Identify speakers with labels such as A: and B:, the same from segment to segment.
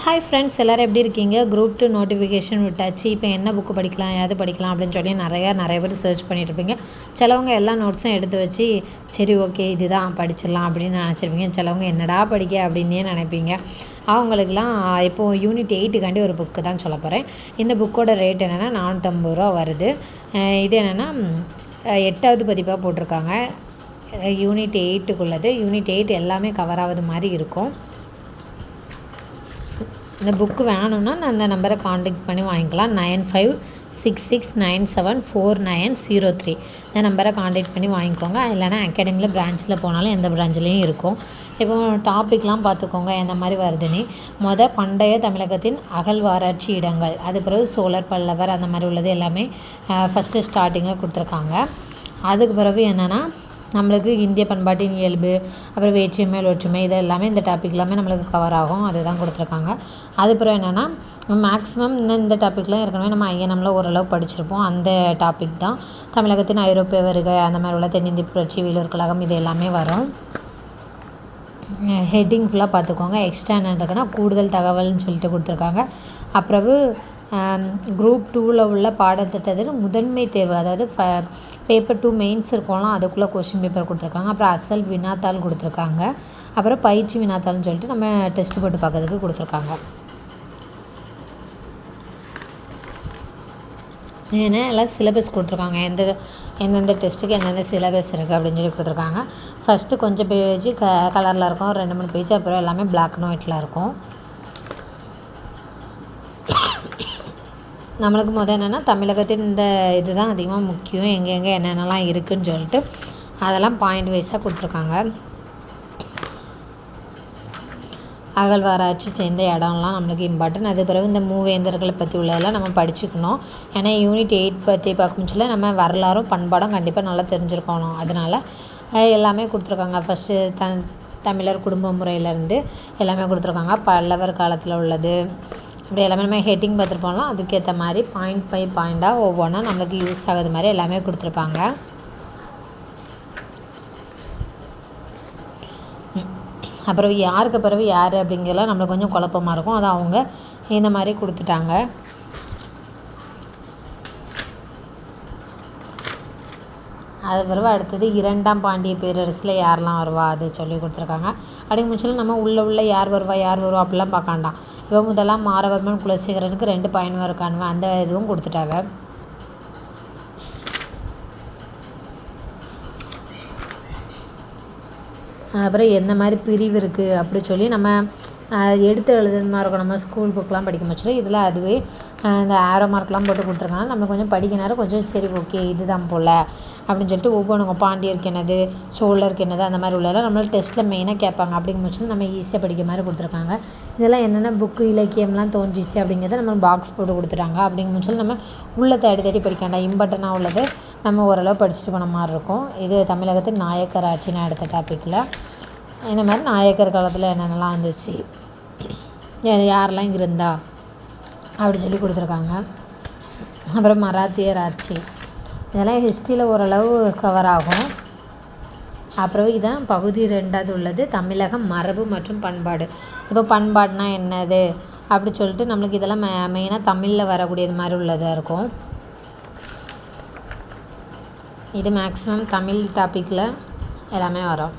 A: Hi friends, எல்லோரும் எப்படி இருக்கீங்க? குரூப் 2 நோட்டிஃபிகேஷன் விட்டாச்சு. இப்போ என்ன புக்கு படிக்கலாம், எது படிக்கலாம் அப்படின்னு சொல்லி நிறைய பேர் சர்ச் பண்ணிகிட்ருப்பீங்க. சிலவங்க எல்லா நோட்ஸும் எடுத்து வச்சு சரி ஓகே இதுதான் படிச்சிடலாம் அப்படின்னு நினச்சிருப்பீங்க. சிலவங்க என்னடா படிக்க அப்படின்னே நினைப்பீங்க. அவங்களுக்கெல்லாம் இப்போது யூனிட் 8க்காண்டி ஒரு புக்கு தான் சொல்ல போகிறேன். இந்த புக்கோட ரேட் என்னென்னா 450 ரூபா வருது. இது என்னென்னா 8வது பதிப்பாக போட்டிருக்காங்க. யூனிட் 8க்குள்ளது. யூனிட் 8 எல்லாமே கவர் ஆகுது மாதிரி இருக்கும். இந்த புக்கு வேணும்னா நான் அந்த நம்பரை காண்டாக்ட் பண்ணி வாங்கிக்கலாம். 9566974903 இந்த நம்பரை காண்டாக்ட் பண்ணி வாங்கிக்கோங்க. இல்லைனா அகாடமியில் பிரான்ச்சில் போனாலும் எந்த பிரான்ச்லேயும் இருக்கும். இப்போ டாப்பிக்லாம் பார்த்துக்கோங்க எந்த மாதிரி வருதுன்னு. பண்டைய தமிழகத்தின் அகழ்வாராய்ச்சி இடங்கள், அது பிறகு சோழர் பல்லவர் அந்த மாதிரி உள்ளது எல்லாமே ஃபஸ்ட்டு ஸ்டார்டிங்கில் கொடுத்துருக்காங்க. அதுக்கு பிறகு என்னென்னா நம்மளுக்கு இந்திய பண்பாட்டின் இயல்பு, அப்புறம் வேற்றுமை ஒற்றுமை, இது எல்லாமே இந்த டாபிக் எல்லாமே நம்மளுக்கு கவர் ஆகும். அதுதான் கொடுத்துருக்காங்க. அதுக்கப்புறம் என்னென்னா மேக்ஸிமம் இந்த டாப்பிக்லாம் ஏற்கனவே நம்ம ஐஎன்எம்மில் ஓரளவு படிச்சிருப்போம். அந்த டாபிக் தான் தமிழகத்தின் ஐரோப்பிய வருகை, அந்த மாதிரி உள்ள தென்னிந்திய புரட்சி, வேலூர் கழகம், இது எல்லாமே வரும். ஹெட்டிங் ஃபுல்லாக பார்த்துக்கோங்க. எக்ஸ்ட்ரா என்ன இருக்குன்னா கூடுதல் தகவல்னு சொல்லிட்டு கொடுத்துருக்காங்க. அப்புறம் குரூப் 2ல் உள்ள பாடத்திட்டத்தில் முதன்மை தேர்வு, அதாவது பேப்பர் 2 மெயின்ஸ் இருக்கும்லாம், அதுக்குள்ளே கொஷின் பேப்பர் கொடுத்துருக்காங்க. அப்புறம் அசல் வினாத்தாள் கொடுத்துருக்காங்க. அப்புறம் பயிற்சி வினாத்தாள்னு சொல்லிட்டு நம்ம டெஸ்ட் போட்டு பார்க்கறதுக்கு கொடுத்துருக்காங்க. ஏன்னா எல்லாம் சிலபஸ் கொடுத்துருக்காங்க. எந்தெந்த டெஸ்ட்டுக்கு எந்தெந்த சிலபஸ் இருக்குது அப்படின்னு சொல்லி கொடுத்துருக்காங்க. ஃபஸ்ட்டு கொஞ்சம் பேஜ் கலரில் இருக்கும், 2-3 பேஜ். அப்புறம் எல்லாமே பிளாக் அண்ட் ஒயிட்டில் இருக்கும். நம்மளுக்கு என்னென்னா தமிழகத்தின் இந்த இதுதான் அதிகமாக முக்கியம். எங்கெங்கே என்னென்னலாம் இருக்குதுன்னு சொல்லிட்டு அதெல்லாம் பாயிண்ட் வைஸாக கொடுத்துருக்காங்க. அகழ்வாராய்ச்சி சேர்ந்த இடம்லாம் நம்மளுக்கு இம்பார்ட்டன்ட். அது பிறகு இந்த மூவேந்தர்களை பற்றி உள்ளதெல்லாம் நம்ம படிச்சுக்கணும். ஏன்னா யூனிட் 8 பற்றி பார்க்கும்போது நம்ம வரலாறும் பண்பாடும் கண்டிப்பாக நல்லா தெரிஞ்சுருக்கணும். அதனால் எல்லாமே கொடுத்துருக்காங்க. ஃபஸ்ட்டு தமிழர் குடும்ப முறையிலேருந்து எல்லாமே கொடுத்துருக்காங்க. பல்லவர் காலத்தில் உள்ளது அப்படி எல்லாமே நம்ம ஹெட்டிங் பார்த்துருப்போம்லாம், அதுக்கேற்ற மாதிரி பாயிண்ட் பை பாயிண்ட்டாக ஒவ்வொன்றா நம்மளுக்கு யூஸ் ஆகுது மாதிரி எல்லாமே கொடுத்துருப்பாங்க. அப்புறம் யாருக்கு பிறகு யார் அப்படிங்கிறலாம் நம்மளுக்கு கொஞ்சம் குழப்பமாக இருக்கும். அது அவங்க இந்த மாதிரி கொடுத்துட்டாங்க. அது பிறகு அடுத்தது 2ஆம் பாண்டிய பேரரசில் யாரெல்லாம் வருவா அது சொல்லி கொடுத்துருக்காங்க. அப்படி முடிச்சாலும் நம்ம உள்ள யார் வருவா அப்படிலாம் பார்க்காண்டாம். இப்போ முதலாம் மாரவர்மன் குலசேகரனுக்கு 2 பையன் இருக்கானுவன், அந்த இதுவும் கொடுத்துட்டாங்க. அப்புறம் எந்த மாதிரி பிரிவு இருக்குது அப்படி சொல்லி நம்ம எடுத்து எழுதுன மாதிரி இருக்கும். நம்ம ஸ்கூல் புக்கெலாம் படிக்க முடிச்சல இதில் அதுவே இந்த ஆரோ மார்க்லாம் போட்டு கொடுத்துருக்காங்க. நம்ம கொஞ்சம் படிக்க நேரம் கொஞ்சம் சரி ஓகே இதுதான் போல் அப்படின்னு சொல்லிட்டு ஒவ்வொன்றுங்க பாண்டியருக்கு என்னது, சோழருக்கு என்னது, அந்த மாதிரி உள்ளதெல்லாம் நம்மளால் டெஸ்ட்டில் மெயினாக கேட்பாங்க. அப்படிங்க முடிச்சு நம்ம ஈஸியாக படிக்க மாதிரி கொடுத்துருக்காங்க. இதெல்லாம் என்னென்ன புக்கு இலக்கியம்லாம் தோன்றிச்சு அப்படிங்கிறத நம்ம பாக்ஸ் போட்டு கொடுத்துட்டாங்க. அப்படிங்க முடிச்சு நம்ம உள்ளே தேடி படிக்காண்டா. இம்பார்ட்டனாக உள்ளது நம்ம ஓரளவு படிச்சுட்டு போன மாதிரி இருக்கும். இது தமிழகத்தின் நாயக்கர் ஆட்சின்னு அடுத்த டாப்பிக்கில் இந்த மாதிரி நாயக்கர் காலத்தில் என்னென்னலாம் வந்துச்சு, யாரெல்லாம் இங்கே இருந்தா அப்படி சொல்லி கொடுத்துருக்காங்க. அப்புறம் மராத்தியர் ஆட்சி, இதெல்லாம் ஹிஸ்ட்ரியில் ஓரளவு கவர் ஆகும். அப்புறம் இதான் பகுதி 2வது உள்ளது தமிழகம் மரபு மற்றும் பண்பாடு. இப்போ பண்பாடுனா என்னது அப்படி சொல்லிட்டு நம்மளுக்கு இதெல்லாம் மெயினாக தமிழில் வரக்கூடியது மாதிரி உள்ளதாக இருக்கும். இது மேக்ஸிமம் தமிழ் டாப்பிக்கில் எல்லாமே வரும்.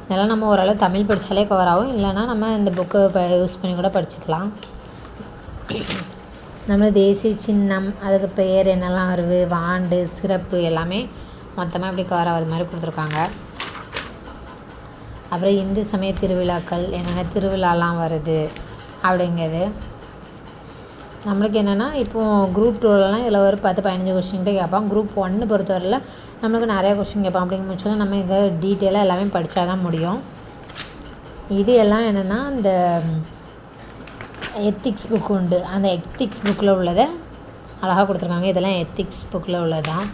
A: இதெல்லாம் நம்ம ஓரளவு தமிழ் படித்தாலே கவர் ஆகும். இல்லைனா நம்ம இந்த புக்கை யூஸ் பண்ணி கூட படிச்சுக்கலாம். நம்ம தேசிய சின்னம், அதுக்கு பெயர் என்னெல்லாம் வருது, ஆண்டு, சிறப்பு எல்லாமே மொத்தமாக இப்படி கவர் ஆகுது மாதிரி கொடுத்துருக்காங்க. அப்புறம் இந்து சமய திருவிழாக்கள், என்னென்ன திருவிழாலாம் வருது அப்படிங்கிறது நம்மளுக்கு என்னென்னா இப்போது குரூப் 2லலாம் இதில் ஒரு 10-15 கொஸ்டின்கிட்ட கேட்பான். குரூப் 1 பொறுத்தவரையில் நம்மளுக்கு நிறையா கொஸ்டின் கேட்பான். அப்படிங்கும் பட்சத்தில் நம்ம இதை டீட்டெயிலாக எல்லாமே படித்தா தான் முடியும். இது எல்லாம் என்னென்னா இந்த எத்திக்ஸ் புக் உண்டு, அந்த எத்திக்ஸ் புக்கில் உள்ளதை அழகாக கொடுத்துருக்காங்க. இதெல்லாம் எத்திக்ஸ் புக்கில் உள்ளதான்.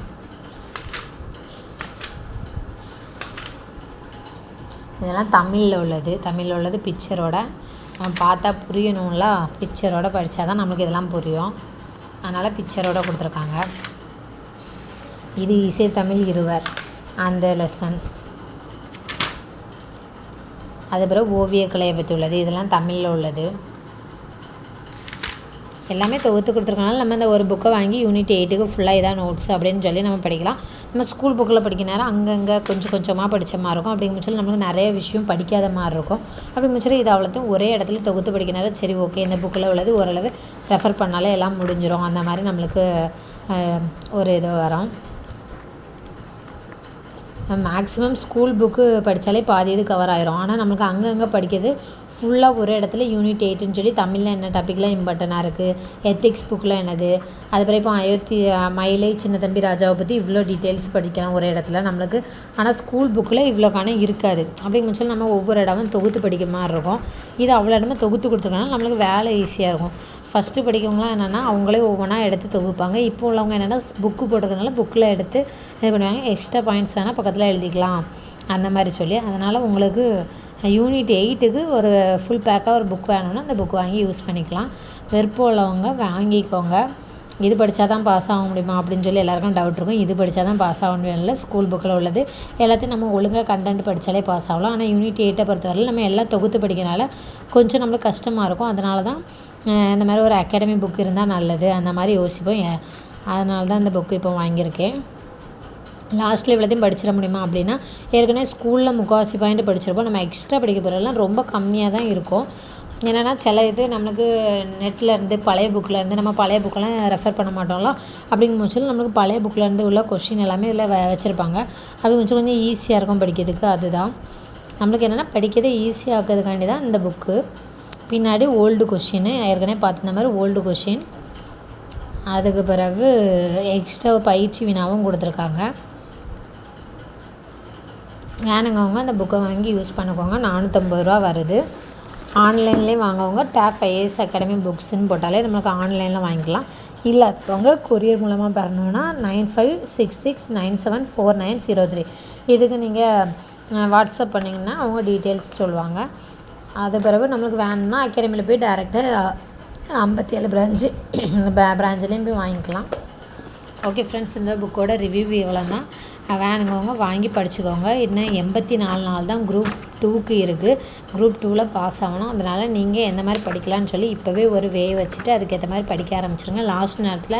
A: இதெல்லாம் தமிழில் உள்ளது பிக்சரோட பார்த்தா புரியணும்ல, பிக்சரோட படித்தா தான் நம்மளுக்கு இதெல்லாம் புரியும். அதனால் பிக்சரோடு கொடுத்துருக்காங்க. இது இசைத்தமிழ் இருவர், அந்த லெசன். அது பிறகு ஓவியக்கலையை பற்றி உள்ளது, இதெல்லாம் தமிழில் உள்ளது. எல்லாமே தொகுத்து கொடுத்துருக்கனால நம்ம இந்த ஒரு புக்கை வாங்கி யூனிட் 8க்கு ஃபுல்லாக இதான் நோட்ஸ் அப்படின்னு சொல்லி நம்ம படிக்கலாம். நம்ம ஸ்கூல் புக்கில் படிக்க நேரம் அங்கங்கே கொஞ்சம் கொஞ்சமாக படித்த மாதிரி இருக்கும். அப்படிங்கிற சொல்லி நம்மளுக்கு நிறைய விஷயம் படிக்காத மாதிரி இருக்கும். அப்படிங்கிற சொல்லி இது அவ்வளோத்தையும் ஒரே இடத்துல தொகுத்து படிக்க நேரம் சரி ஓகே இந்த புக்கில் உள்ளது ஓரளவு ரெஃபர் பண்ணாலே எல்லாம் முடிஞ்சிடும், அந்த மாதிரி நம்மளுக்கு ஒரு இது வரும். மேக்ஸிமம் ஸ்கூல் புக்கு படித்தாலே பாதி இது கவர் ஆயிரும். ஆனால் நம்மளுக்கு அங்கங்கே படிக்கிறது ஃபுல்லாக ஒரு இடத்துல யூனிட் 8ன்னு சொல்லி தமிழில் என்ன டாப்பிக்லாம் இம்பார்ட்டண்ட்டாக இருக்குது, எத்திக்ஸ் புக்கில் என்னது, அதுக்கப்புறம் இப்போ அயோத்தி மயிலை சின்ன தம்பி ராஜாவை பற்றி இவ்வளோ டீட்டெயில்ஸ் படிக்கலாம் ஒரு இடத்துல நம்மளுக்கு. ஆனால் ஸ்கூல் புக்கில் இவ்வளோக்கான இருக்காது. அப்படிங்கிற சொல்லி நம்ம ஒவ்வொரு இடமும் தொகுத்து படிக்கிற மாதிரி இருக்கும். இது அவ்வளோ இடமே தொகுத்து கொடுத்துருக்கனால நம்மளுக்கு வேலை ஈஸியாக இருக்கும். ஃபஸ்ட்டு படிக்கிறவங்களாம் என்னென்னா அவங்களே ஒவ்வொன்றா எடுத்து தொகுப்பாங்க. இப்போ உள்ளவங்க என்னென்னா புக்கு போட்டிருக்கனால புக்கில் எடுத்து இது பண்ணுவாங்க. எக்ஸ்ட்ரா பாயிண்ட்ஸ் வேணால் பக்கத்தில் எழுதிக்கலாம் அந்த மாதிரி சொல்லி. அதனால் உங்களுக்கு யூனிட் 8க்கு ஒரு ஃபுல் பேக்காக ஒரு புக் வேணும்னா அந்த புக் வாங்கி யூஸ் பண்ணிக்கலாம். விருப்பம் உள்ளவங்க வாங்கிக்கோங்க. இது படித்தா தான் பாஸ் ஆக முடியுமா அப்படின்னு சொல்லி எல்லாருக்கும் டவுட் இருக்கும். இது படித்தா தான் பாஸ் ஆக முடியும் ஸ்கூல் புக்கில் உள்ளது எல்லாத்தையும் நம்ம ஒழுங்காக கண்டென்ட் படித்தாலே பாஸ் ஆகலாம். ஆனால் யூனிட் 8 பொறுத்தவரையில் நம்ம எல்லாம் தொகுத்து படிக்கிறனால கொஞ்சம் நம்மளுக்கு கஷ்டமாக இருக்கும். அதனால தான் இந்த மாதிரி ஒரு அகாடமி புக் இருந்தால் நல்லது அந்த மாதிரி யோசிப்போம். அதனால தான் இந்த புக்கு இப்போ வாங்கியிருக்கேன். லாஸ்ட்டில் இவ்வளோத்தையும் படிச்சிட முடியுமா அப்படின்னா ஏற்கனவே ஸ்கூலில் முக்கால்வாசி பாயிண்ட் படிச்சிருப்போம். நம்ம எக்ஸ்ட்ரா படிக்க போகிறதெல்லாம் ரொம்ப கம்மியாக தான் இருக்கும். என்னென்னா சில இது நம்மளுக்கு நெட்லேருந்து பழைய புக்கிலேருந்து நம்ம பழைய புக்கெல்லாம் ரெஃபர் பண்ண மாட்டோம்ல. அப்படிங்கும் போது நம்மளுக்கு பழைய புக்கிலேருந்து உள்ள கொஷின் எல்லாமே இதில் வச்சுருப்பாங்க. அது கொஞ்சம் ஈஸியாக இருக்கும் படிக்கிறதுக்கு. அதுதான் நம்மளுக்கு என்னென்னா படிக்கிறதே ஈஸியாக ஆக்கிறதுக்காண்டி தான் இந்த புக்கு. பின்னாடி ஓல்டு கொஷின் ஏற்கனவே பார்த்துருந்த மாதிரி ஓல்டு கொஷின், அதுக்கு பிறகு எக்ஸ்ட்ரா பயிற்சி வினாவும் கொடுத்துருக்காங்க. வேணுங்கவங்க அந்த புக்கை வாங்கி யூஸ் பண்ணிக்கோங்க. 450 ரூபா வருது. ஆன்லைன்லேயும் வாங்கவங்க டேப் ஐஏஎஸ் அகாடமி புக்ஸ்ன்னு போட்டாலே நம்மளுக்கு ஆன்லைனில் வாங்கிக்கலாம். இல்லாதவங்க கொரியர் மூலமாக பெறணுன்னா 9566974903 இதுக்கு நீங்கள் வாட்ஸ்அப் பண்ணிங்கன்னா அவங்க டீட்டெயில்ஸ் சொல்லுவாங்க. அது பிறகு நம்மளுக்கு வேணும்னா அகாடமியில் போய் டேரெக்டாக 57 பிரான்ச்சு பிரான்ச்லேயும் போய் வாங்கிக்கலாம். ஓகே ஃப்ரெண்ட்ஸ், இந்த புக்கோட ரிவ்யூ இவ்வளோ தான். வேணுங்கவங்க வாங்கி படிச்சுக்கோங்க. இன்னும் 84 நாள் தான் குரூப் 2க்கு இருக்குது. குரூப் 2ல் பாஸ் ஆகணும். அதனால் நீங்கள் எந்த மாதிரி படிக்கலான்னு சொல்லி இப்போவே ஒரு வச்சுட்டு அதுக்கேற்ற மாதிரி படிக்க ஆரம்பிச்சிருங்க. லாஸ்ட் நேரத்தில்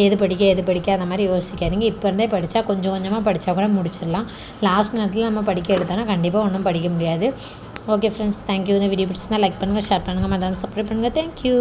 A: எது படிக்க அந்த மாதிரி யோசிக்காதீங்க. இப்போ இருந்தே படித்தா கொஞ்சம் கொஞ்சமாக படித்தா கூட முடிச்சிடலாம். லாஸ்ட் நேரத்தில் நம்ம படிக்க எடுத்தோன்னா கண்டிப்பாக ஒன்றும் படிக்க முடியாது. Okay friends, thank you. இந்த வீடியோ பிடிச்சிருந்தா லைக் பண்ணுங்கள், ஷேர் பண்ணுங்கள், மறக்காம சப்ஸ்கிரைப் பண்ணுங்கள். தேங்க்யூ.